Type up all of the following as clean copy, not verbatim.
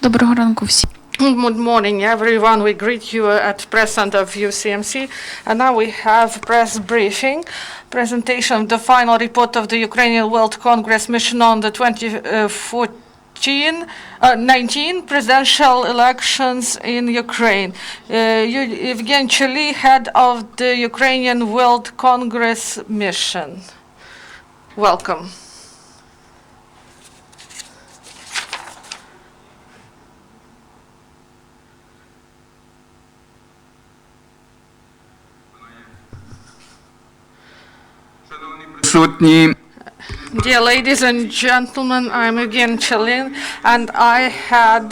Доброго ранку всім. Good morning, everyone. We greet you at press center of UCMC. And now we have press briefing, presentation of the final report of the Ukrainian World Congress mission on the 2019 presidential elections in Ukraine. Eugene Czolij, head of the Ukrainian World Congress mission. Welcome. Dear ladies and gentlemen, I'm Eugene Czolij, and I had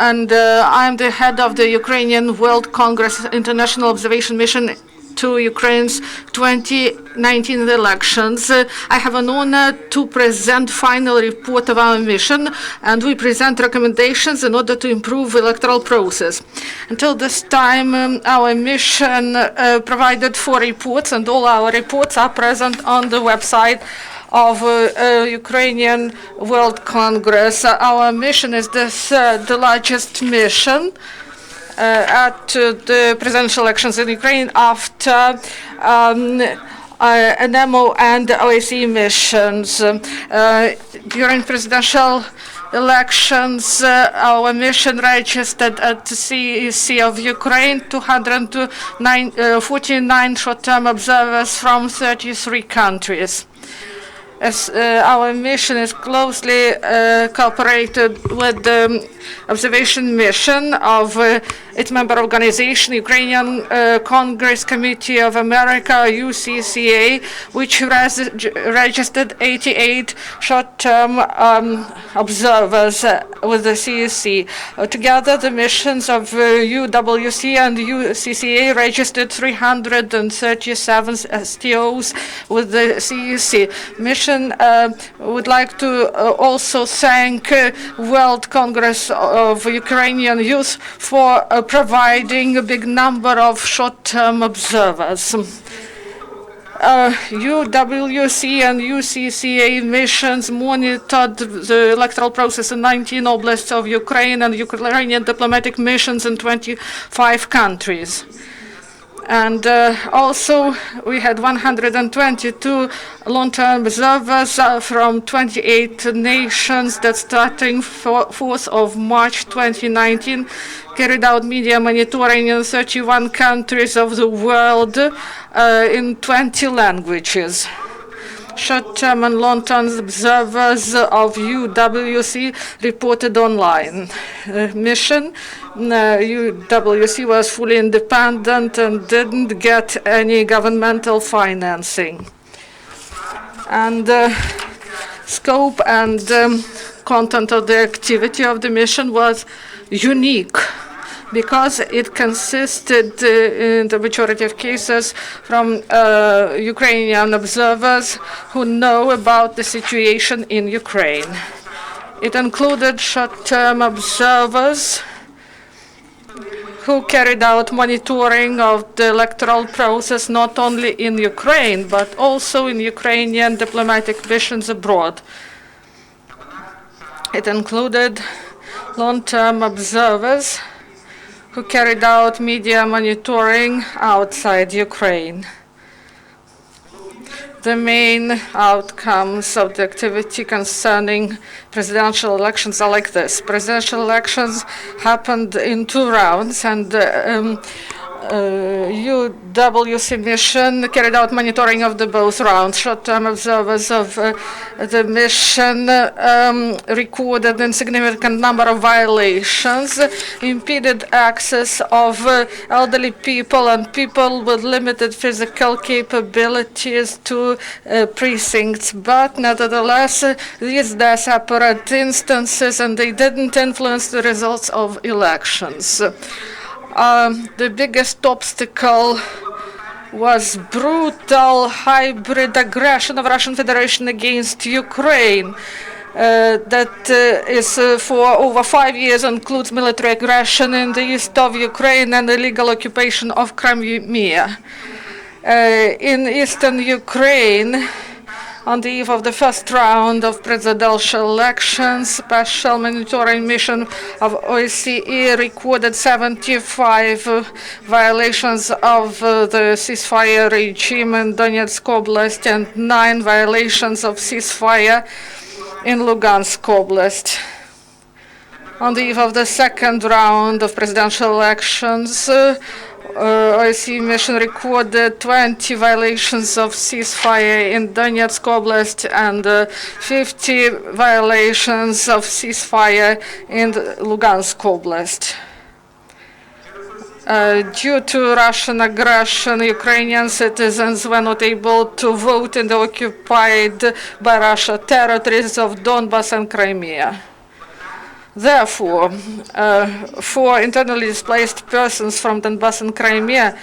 I'm the head of the Ukrainian World Congress International Observation Mission to Ukraine's 2019 elections. I have an honor to present final report of our mission, and we present recommendations in order to improve electoral process. Until this time, our mission provided 4 reports, and all our reports are present on the website of Ukrainian World Congress. Our mission is the largest mission at the presidential elections in Ukraine after NMO and OSCE missions. During presidential elections, our mission registered at the CEC of Ukraine 249 short-term observers from 33 countries. As our mission is closely cooperated with the observation mission of its member organization, Ukrainian Congress Committee of America, UCCA, which registered 88 short-term observers with the CEC. Together, the missions of UWC and UCCA registered 337 STOs with the CEC. Mission would like to also thank World Congress of Ukrainian Youth for providing a big number of short-term observers. UWC and UCCA missions monitored the electoral process in 19 oblasts of Ukraine and Ukrainian diplomatic missions in 25 countries. And also, we had 122 long-term observers from 28 nations that starting 4th of March 2019 carried out media monitoring in 31 countries of the world in 20 languages. Short-term and long-term observers of UWC reported online. Mission UWC was fully independent and didn't get any governmental financing. And scope and content of the activity of the mission was unique, because it consisted, in the majority of cases, from Ukrainian observers who know about the situation in Ukraine. It included short-term observers who carried out monitoring of the electoral process not only in Ukraine, but also in Ukrainian diplomatic missions abroad. It included long-term observers who carried out media monitoring outside Ukraine. The main outcomes of the activity concerning presidential elections are like this. Presidential elections happened in 2 rounds, and UWC mission carried out monitoring of the both rounds. Short-term observers of the mission recorded a significant number of violations, impeded access of elderly people and people with limited physical capabilities to precincts. But nevertheless, these are separate instances, and they didn't influence the results of elections. The biggest obstacle was brutal hybrid aggression of Russian Federation against Ukraine. That is for over 5 years, includes military aggression in the east of Ukraine and illegal occupation of Crimea. In eastern Ukraine, On the eve of the first round of presidential elections, special monitoring mission of OSCE recorded 75 violations of the ceasefire regime in Donetsk Oblast and 9 violations of ceasefire in Lugansk Oblast. On the eve of the second round of presidential elections, OSCE mission recorded 20 violations of ceasefire in Donetsk Oblast and 50 violations of ceasefire in Lugansk Oblast. Due to Russian aggression, Ukrainian citizens were not able to vote in the occupied by Russia territories of Donbas and Crimea. Therefore, for internally displaced persons from Donbas and Crimea,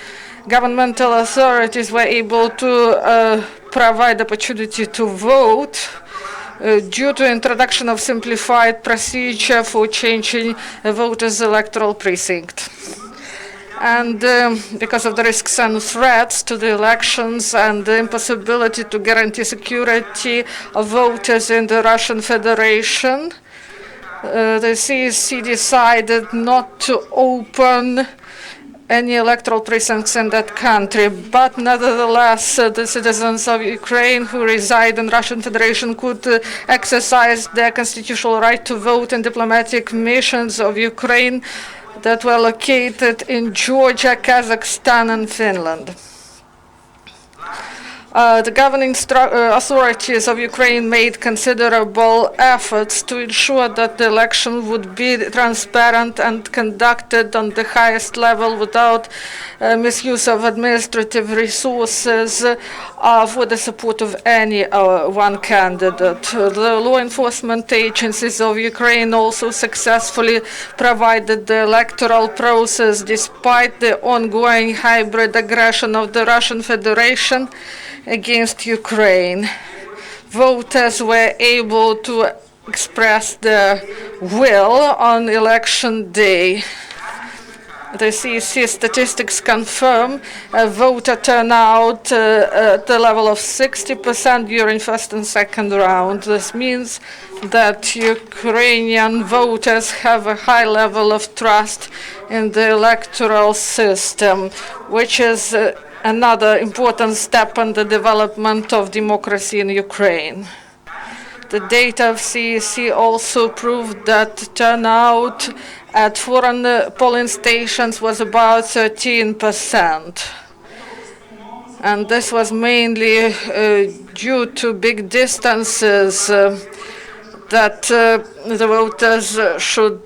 governmental authorities were able to provide opportunity to vote due to introduction of simplified procedure for changing a voter's electoral precinct. And because of the risks and threats to the elections and the impossibility to guarantee security of voters in the Russian Federation, the CSC decided not to open any electoral precincts in that country. But nevertheless, the citizens of Ukraine who reside in Russian Federation could exercise their constitutional right to vote in diplomatic missions of Ukraine that were located in Georgia, Kazakhstan, and Finland. The governing authorities of Ukraine made considerable efforts to ensure that the election would be transparent and conducted on the highest level without misuse of administrative resources for the support of any one candidate. The law enforcement agencies of Ukraine also successfully provided the electoral process despite the ongoing hybrid aggression of the Russian Federation against Ukraine. Voters were able to express their will on election day. The CSC statistics confirm a voter turnout at the level of 60% during first and second round. This means that Ukrainian voters have a high level of trust in the electoral system, which is another important step in the development of democracy in Ukraine. The data of CSC also proved that turnout at foreign polling stations was about 13%. And this was mainly due to big distances that the voters should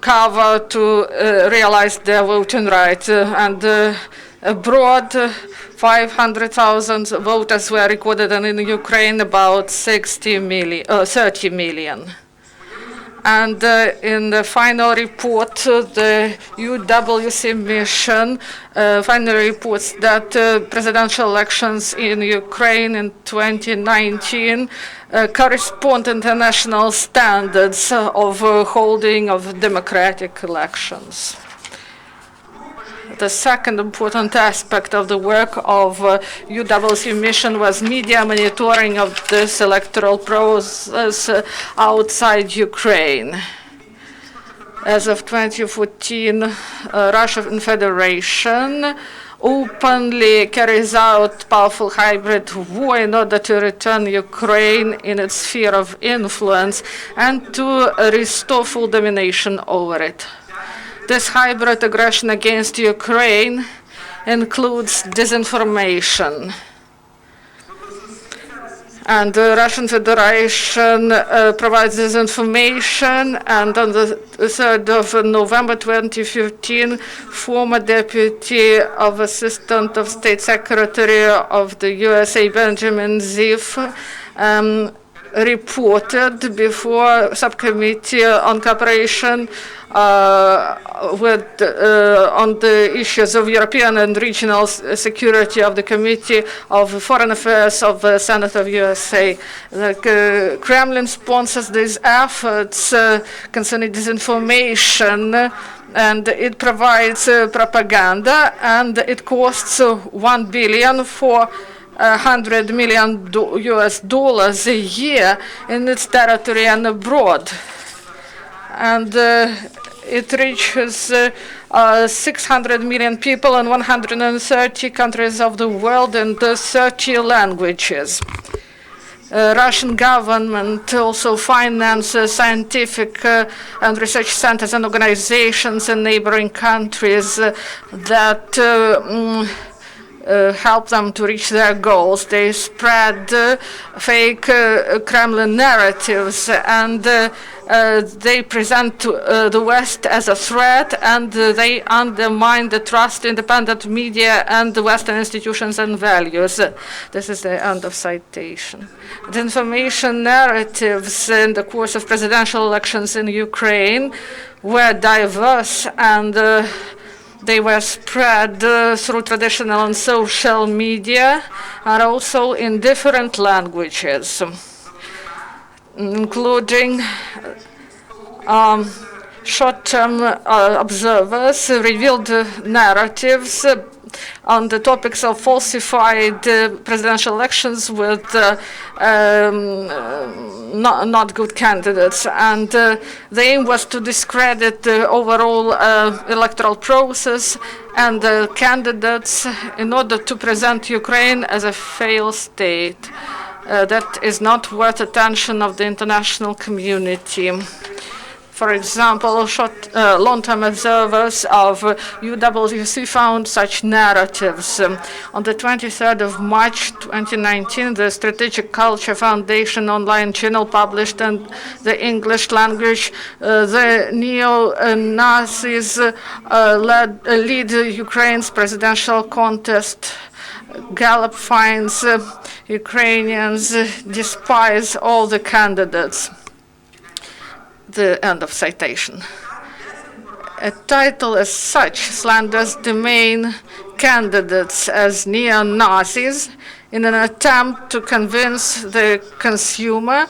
cover to realize their voting right. And abroad, 500,000 voters were recorded, and in Ukraine, about 30 million. And in the final report, the UWC mission finally reports that presidential elections in Ukraine in 2019 correspond to international standards of holding of democratic elections. The second important aspect of the work of UWC mission was media monitoring of this electoral process outside Ukraine. As of 2014, Russian Federation openly carries out powerful hybrid war in order to return Ukraine in its sphere of influence and to restore full domination over it. This hybrid aggression against Ukraine includes disinformation. And the Russian Federation provides this information, and on the 3rd of November 2015, former Deputy of Assistant of State Secretary of the USA, Benjamin Ziff, reported before Subcommittee on Cooperation on the issues of European and regional security of the Committee of Foreign Affairs of the Senate of USA. The Kremlin sponsors these efforts concerning disinformation, and it provides propaganda, and it costs $1 billion for $100 million US a year in its territory and abroad. And it reaches 600 million people in 130 countries of the world in 30 languages. Russian government also finances scientific and research centers and organizations in neighboring countries that help them to reach their goals. They spread fake Kremlin narratives, and they present the West as a threat, and they undermine the trust in independent media and the Western institutions and values. This is the end of citation. The information narratives in the course of presidential elections in Ukraine were diverse, and they were spread through traditional and social media, and also in different languages, including short-term observers revealed narratives on the topics of falsified presidential elections with not good candidates. And the aim was to discredit the overall electoral process and the candidates in order to present Ukraine as a failed state that is not worth attention of the international community. For example, long-term observers of UWC found such narratives. On the 23rd of March 2019, the Strategic Culture Foundation online channel published in the English language the neo-Nazis lead Ukraine's presidential contest. Gallup finds Ukrainians despise all the candidates. The end of citation. A title as such slanders the main candidates as neo-Nazis in an attempt to convince the consumer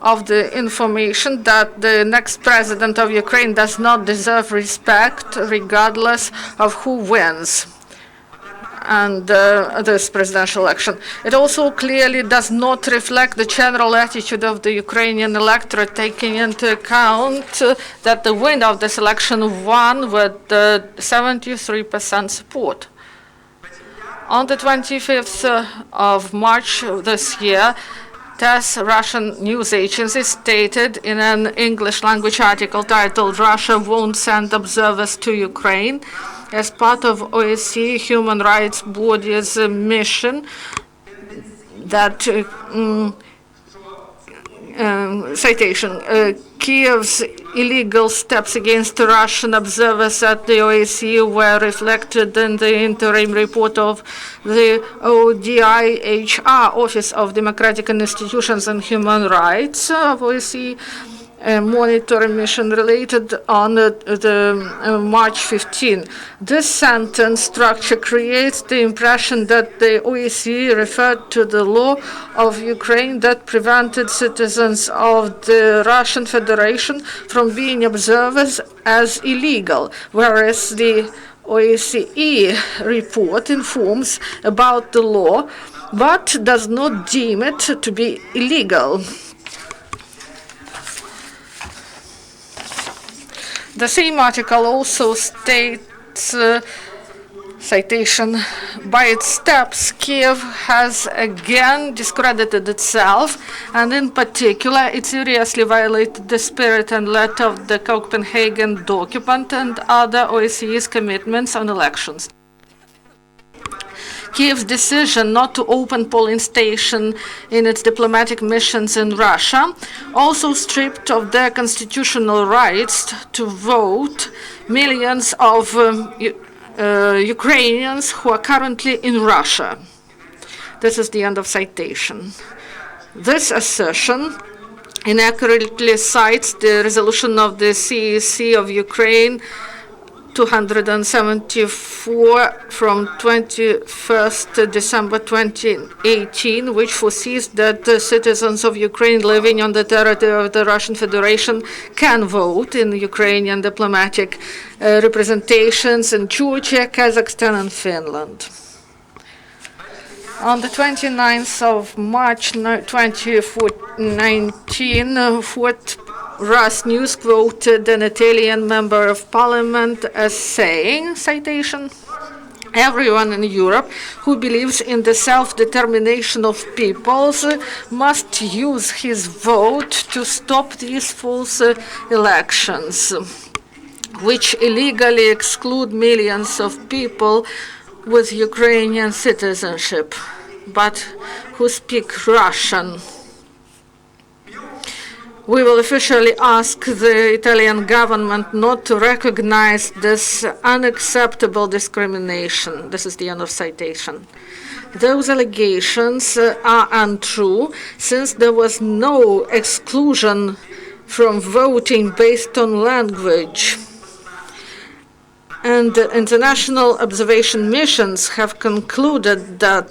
of the information that the next president of Ukraine does not deserve respect regardless of who wins and this presidential election. It also clearly does not reflect the general attitude of the Ukrainian electorate, taking into account that the winner of this election won with 73% support. On the 25th of March this year, TASS, Russian news agency, stated in an English language article titled "Russia Won't Send Observers to Ukraine" as part of OSCE human rights body's mission that, citation, Kiev's illegal steps against Russian observers at the OSCE were reflected in the interim report of the ODIHR, Office of Democratic Institutions and Human Rights of OSCE, a monitoring mission related on the March 15. This sentence structure creates the impression that the OSCE referred to the law of Ukraine that prevented citizens of the Russian Federation from being observers as illegal, whereas the OSCE report informs about the law but does not deem it to be illegal. The same article also states, citation, by its steps, Kiev has again discredited itself, and in particular, it seriously violated the spirit and letter of the Copenhagen document and other OSCE's commitments on elections. Kiev's decision not to open polling stations in its diplomatic missions in Russia also stripped of their constitutional rights to vote millions of Ukrainians who are currently in Russia. This is the end of citation. This assertion inaccurately cites the resolution of the CEC of Ukraine 274 from 21st December 2018, which foresees that the citizens of Ukraine living on the territory of the Russian Federation can vote in Ukrainian diplomatic representations in Georgia, Kazakhstan, and Finland. On the 29th of March 2019, Fort Rus News quoted an Italian member of parliament as saying, citation, "Everyone in Europe who believes in the self-determination of peoples must use his vote to stop these false elections, which illegally exclude millions of people with Ukrainian citizenship, but who speak Russian. We will officially ask the Italian government not to recognize this unacceptable discrimination." This is the end of citation. Those allegations are untrue, since there was no exclusion from voting based on language. And international observation missions have concluded that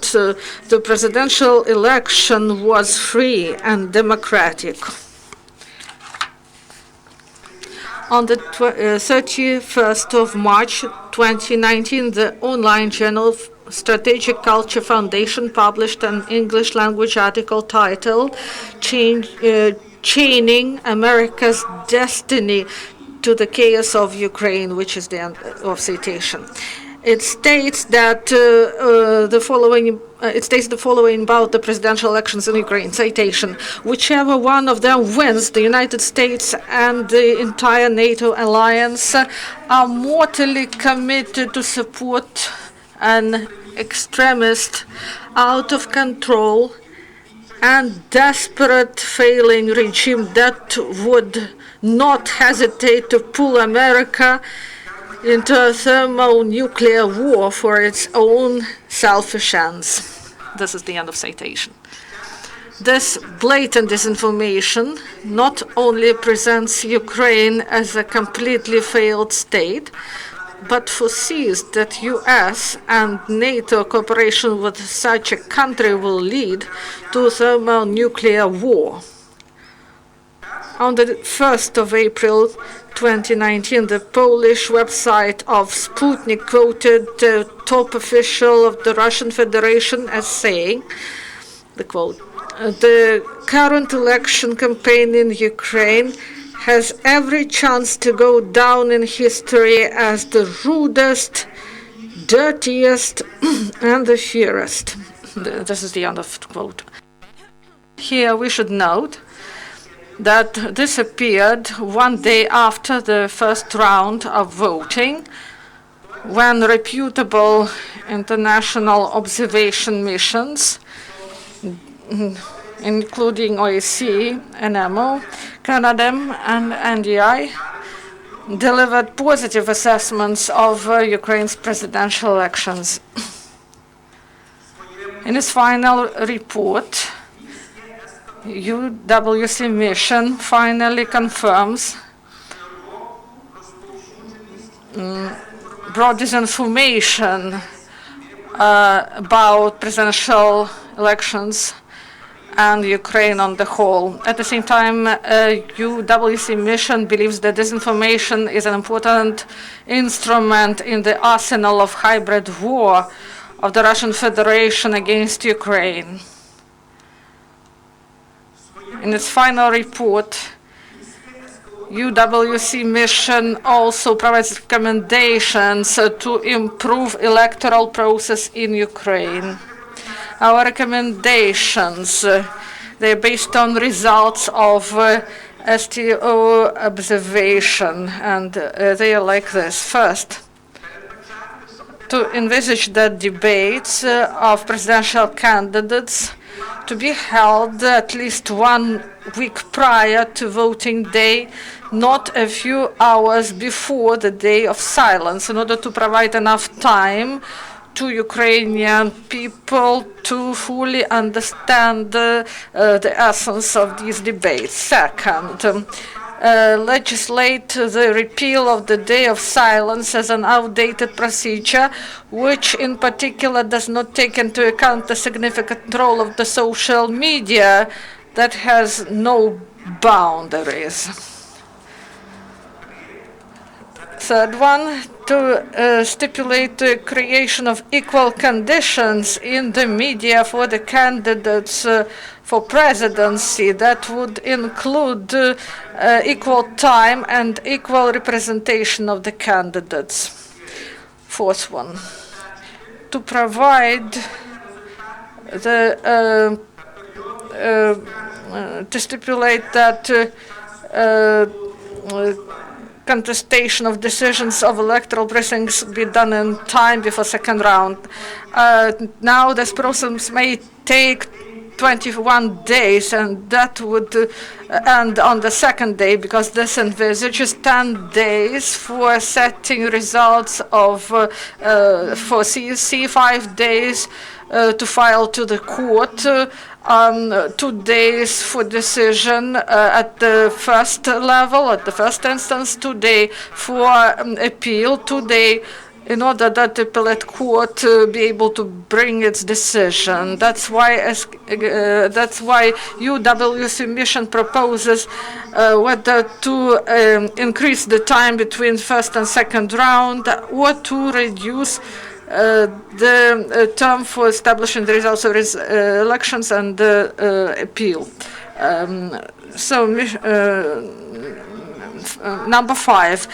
the presidential election was free and democratic. On the 31st of March 2019, the online journal Strategic Culture Foundation published an English language article titled "Chaining America's Destiny to the Chaos of Ukraine," which is the end of citation. It states that the following about the presidential elections in Ukraine. Citation: "Whichever one of them wins, the United States and the entire NATO alliance are mortally committed to support an extremist, out of control, and desperate failing regime that would not hesitate to pull America into a thermonuclear war for its own selfish ends." This is the end of citation. This blatant disinformation not only presents Ukraine as a completely failed state, but foresees that US and NATO cooperation with such a country will lead to thermonuclear war. On the 1st of April 2019, the Polish website of Sputnik quoted the top official of the Russian Federation as saying, the quote, "The current election campaign in Ukraine has every chance to go down in history as the rudest, dirtiest, and the fiercest." This is the end of the quote. Here we should note that this appeared one day after the first round of voting, when reputable international observation missions, including OSCE, NMO, Canada, and NDI, delivered positive assessments of Ukraine's presidential elections. In its final report, UWC mission finally confirms broad disinformation about presidential elections and Ukraine on the whole. At the same time, UWC mission believes that disinformation is an important instrument in the arsenal of hybrid war of the Russian Federation against Ukraine. In its final report, UWC mission also provides recommendations to improve electoral process in Ukraine. Our recommendations, they're based on results of STO observation, and they are like this. First, to envisage the debates of presidential candidates to be held at least 1 week prior to voting day, not a few hours before the day of silence, in order to provide enough time to Ukrainian people to fully understand the essence of these debates. Second, legislate the repeal of the day of silence as an outdated procedure, which in particular does not take into account the significant role of the social media that has no boundaries. Third one, to stipulate the creation of equal conditions in the media for the candidates for presidency that would include equal time and equal representation of the candidates. Fourth one, to provide the to stipulate that contestation of decisions of electoral precincts be done in time before second round. Now this process may take 21 days, and that would end on the second day, because this envisages 10 days for setting results of for CSC, 5 days to file to the court, 2 days for decision at the first level, at the first instance, 2 days for appeal, 2 days in order that the appellate court be able to bring its decision. That's why UWC mission proposes whether to increase the time between first and second round, or to reduce the term for establishing the results of elections and appeal. Number 5,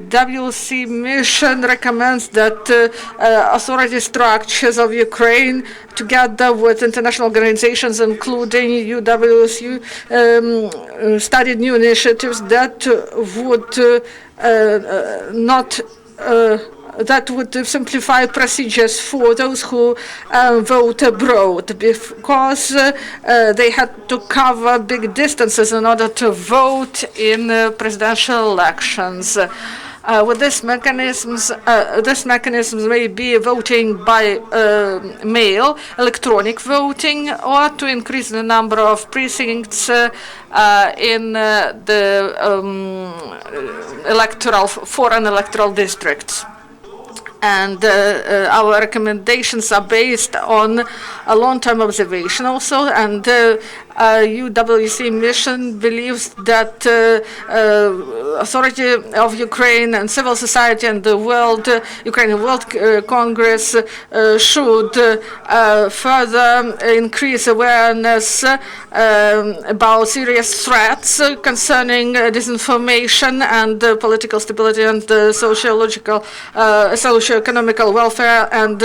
WC mission recommends that authority structures of Ukraine, together with international organizations, including UWC, studied new initiatives that would simplify procedures for those who vote abroad, because they had to cover big distances in order to vote in presidential elections. With this mechanisms may be voting by mail, electronic voting, or to increase the number of precincts in the foreign electoral districts. And our recommendations are based on a long-term observation also, and UWC mission believes that authority of Ukraine and civil society and the Ukrainian World Congress should further increase awareness about serious threats concerning disinformation and political stability and socio-economical welfare and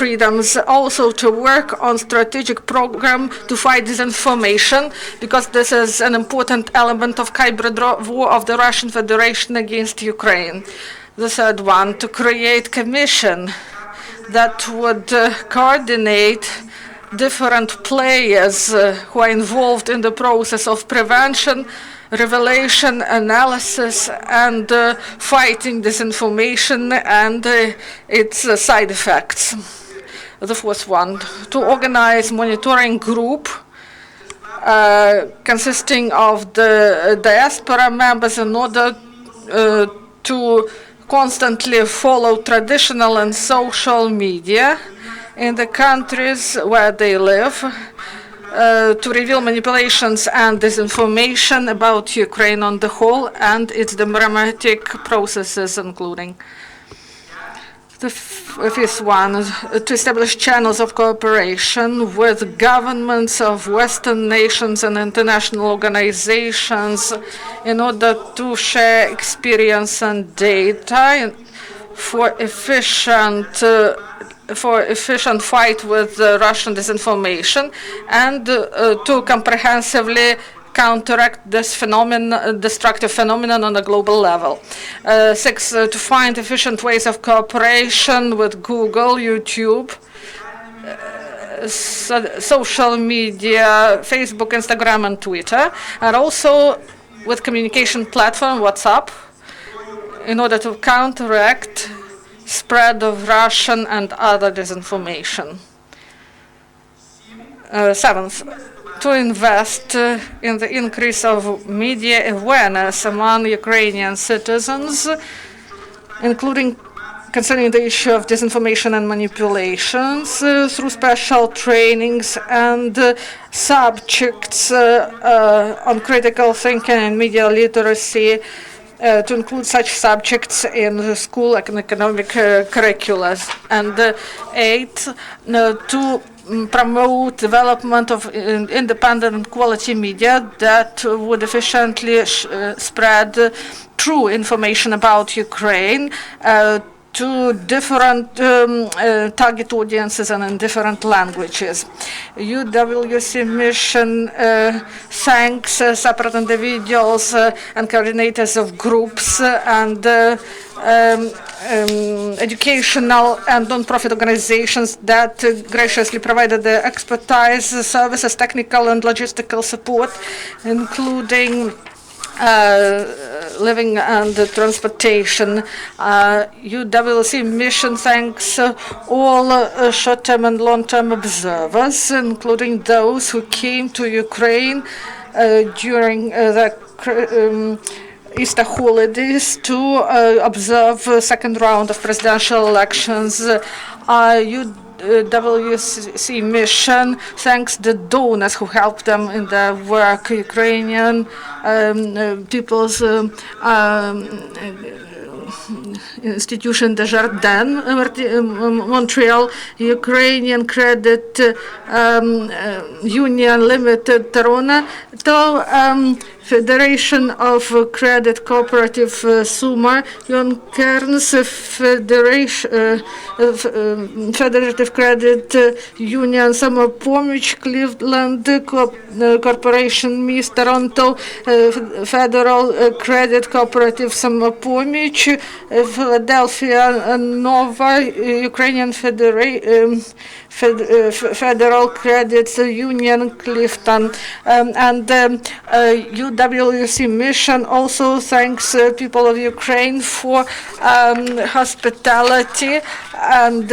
freedoms. Also to work on strategic program to fight disinformation, because this is an important element of hybrid war of the Russian Federation against Ukraine. The third one, to create commission that would coordinate different players who are involved in the process of prevention, revelation, analysis, and fighting disinformation and its side effects. The fourth one, to organize monitoring group consisting of the diaspora members in order to constantly follow traditional and social media in the countries where they live, to reveal manipulations and disinformation about Ukraine on the whole and its democratic processes, including. The fifth one, to establish channels of cooperation with governments of Western nations and international organizations in order to share experience and data for efficient fight with Russian disinformation, and to comprehensively counteract this destructive phenomenon on a global level. 6, to find efficient ways of cooperation with Google, YouTube, social media, Facebook, Instagram, and Twitter, and also with communication platform WhatsApp, in order to counteract spread of Russian and other disinformation. 7th, to invest in the increase of media awareness among Ukrainian citizens, including concerning the issue of disinformation and manipulations, through special trainings and subjects on critical thinking and media literacy, to include such subjects in the school and economic curricula. And 8, to promote development of independent and quality media that would efficiently spread true information about Ukraine to different target audiences and in different languages. UWC mission thanks separate individuals and coordinators of groups and educational and non-profit organizations that graciously provided the expertise, services, technical and logistical support, including living and transportation. UWC mission thanks all short-term and long-term observers, including those who came to Ukraine during the Easter holidays to observe second round of presidential elections. UWC mission thanks the donors who helped them in their work, Ukrainian People's Institution Desjardins, Montreal, Ukrainian Credit Union Limited, Toronto, Federation of Credit Cooperative Suma, Yon Cairns, Federative Credit Union Samopomich, Cleveland Corporation Miss Toronto, Federal Credit Cooperative Samopomich, Philadelphia Nova, Ukrainian Federal Credit Union Clifton, and UWC mission also thanks people of Ukraine for hospitality and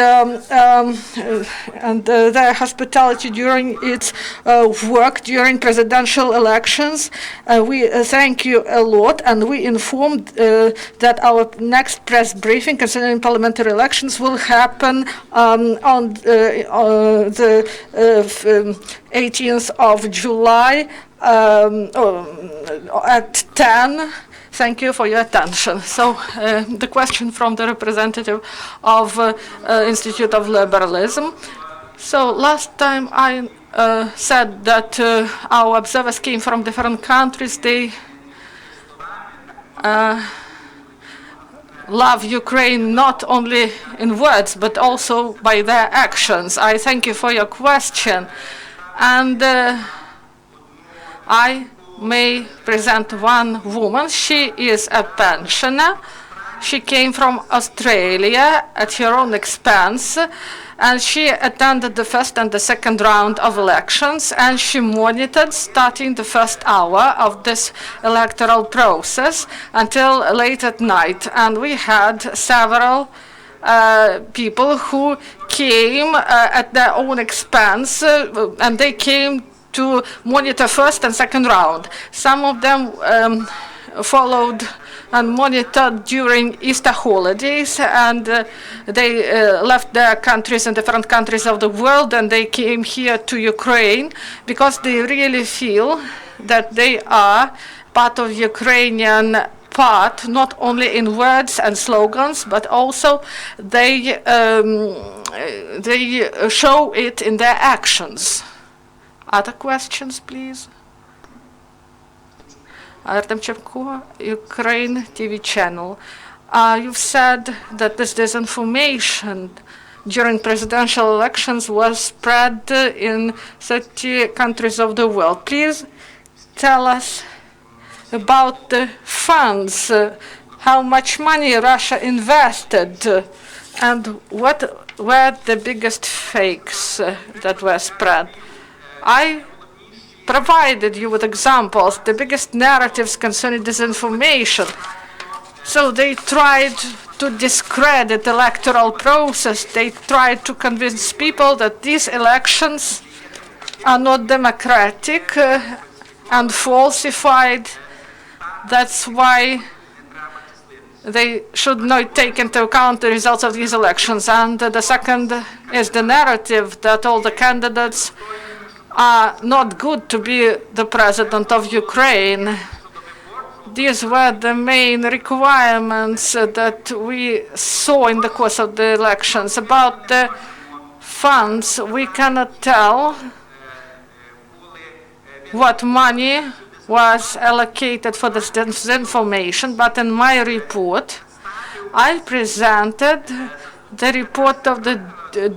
their hospitality during its work during presidential elections. We thank you a lot, and we informed that our next press briefing concerning parliamentary elections will happen on the 18th of July at 10. Thank you for your attention. So the question from the representative of Institute of Liberalism. So last time I said that our observers came from different countries. They love Ukraine not only in words, but also by their actions. I thank you for your question. And I may present one woman. She is a pensioner. She came from Australia at her own expense, and she attended the first and the second round of elections, and she monitored starting the first hour of this electoral process until late at night. And we had several people who came at their own expense, and they came to monitor first and second round. Some of them followed and monitored during Easter holidays, and they left their countries in different countries of the world, and they came here to Ukraine because they really feel that they are part of Ukrainian part, not only in words and slogans, but also they show it in their actions. Other questions, please? Artem Chepko, Ukraine TV channel. You've said that this disinformation during presidential elections was spread in 30 countries of the world. Please tell us about the funds, how much money Russia invested, and what were the biggest fakes that were spread. I provided you with examples, the biggest narratives concerning disinformation. So they tried to discredit the electoral process. They tried to convince people that these elections are not democratic and falsified. That's why they should not take into account the results of these elections. And the second is the narrative that all the candidates are not good to be the president of Ukraine. These were the main requirements that we saw in the course of the elections. About the funds, we cannot tell what money was allocated for this disinformation, but in my report, I presented the report of the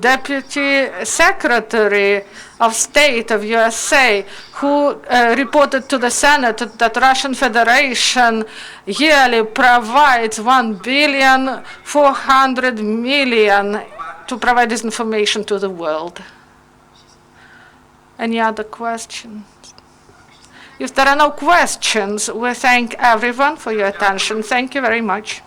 Deputy Secretary of State of USA, who reported to the Senate that Russian Federation yearly provides $1,400,000,000 to provide this information to the world. Any other questions? If there are no questions, we thank everyone for your attention. Thank you very much.